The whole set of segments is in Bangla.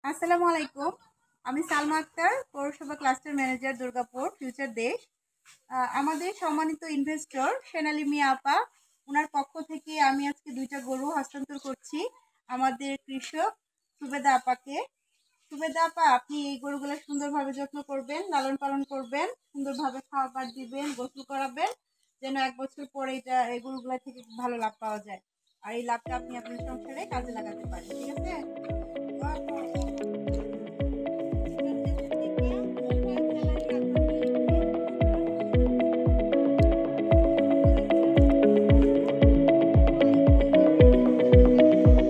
আসসালামু আলাইকুম। আমি সালমা আক্তার, পৌরসভা ক্লাস্টার ম্যানেজার, দুর্গাপুর, ফিউচার দেশ। আমাদের সম্মানিত ইনভেস্টর সোনালী মিয়া আপা, ওনার পক্ষ থেকে আমি আজকে 2টা গরু হস্তান্তর করছি আমাদের কৃষক সুবেদা আপাকে। সুবেদা আপা, আপনি এই গরুগুলো সুন্দরভাবে যত্ন করবেন, লালন পালন করবেন, সুন্দরভাবে খাবার দিবেন, গোসল করাবেন, যেন 1 বছর পরে এই গরুগুলা থেকে ভালো লাভ পাওয়া যায়। আর এই লাভটা আপনি আপনার সংসারে কাজে লাগাতে পারেন, ঠিক আছে?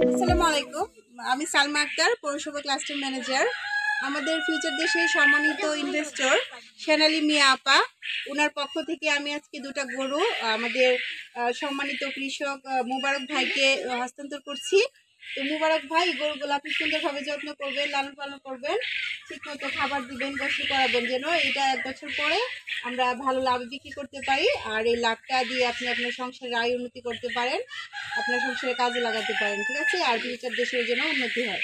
আসসালামু আলাইকুম। আমি সালমা আক্তার, পৌরসভা ক্লাস্টার ম্যানেজার। আমাদের ফিউচার দেশের সম্মানিত ইনভেস্টর সোনালী মিয়া আপা, ওনার পক্ষ থেকে আমি আজকে 2টা গরু আমাদের সম্মানিত কৃষক মুবারক ভাইকে হস্তান্তর করছি। তো মুবারক ভাই, গরুগুলো আপনি সুন্দরভাবে যত্ন করবেন, লালন পালন করবেন, ঠিকমতো খাবার দিবেন, গোসল করাবেন, যেন এটা 1 বছর পরে আমরা ভালো লাভ বিক্রি করতে পারি। আর এই লাভটা দিয়ে আপনি আপনার সংসারের আয় উন্নতি করতে পারেন, আপনার সংসারে কাজে লাগাতে পারেন, ঠিক আছে? আর ফিউচার দেশের জন্য উন্নতি হয়।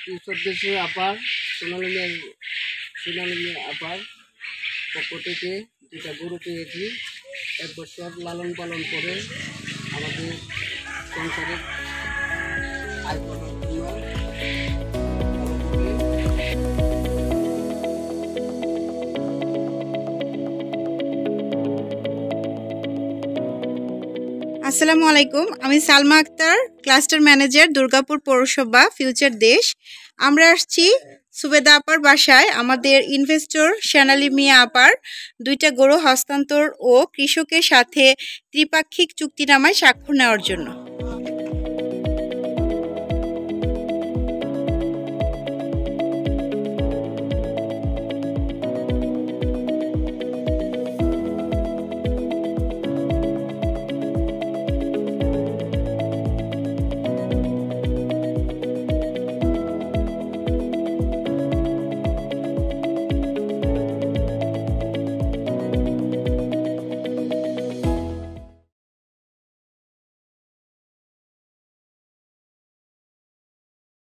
ফিউচার দেশে আপার সোনালী আপার পক্ষ থেকে 2টা গরু পেয়েছি। 1 বছর লালন পালন করে আমাদের সংসারে আয় করার জন্য আসসালামু আলাইকুম। আমি সালমা আক্তার, ক্লাস্টার ম্যানেজার, দুর্গাপুর পৌরসভা, ফিউচার দেশ। আমরা আসছি সুবেদা আপার বাসায় আমাদের ইনভেস্টর সোনালী মিয়া আপার 2টা গরু হস্তান্তর ও কৃষকের সাথে ত্রিপাক্ষিক চুক্তিনামায় স্বাক্ষর নেওয়ার জন্য।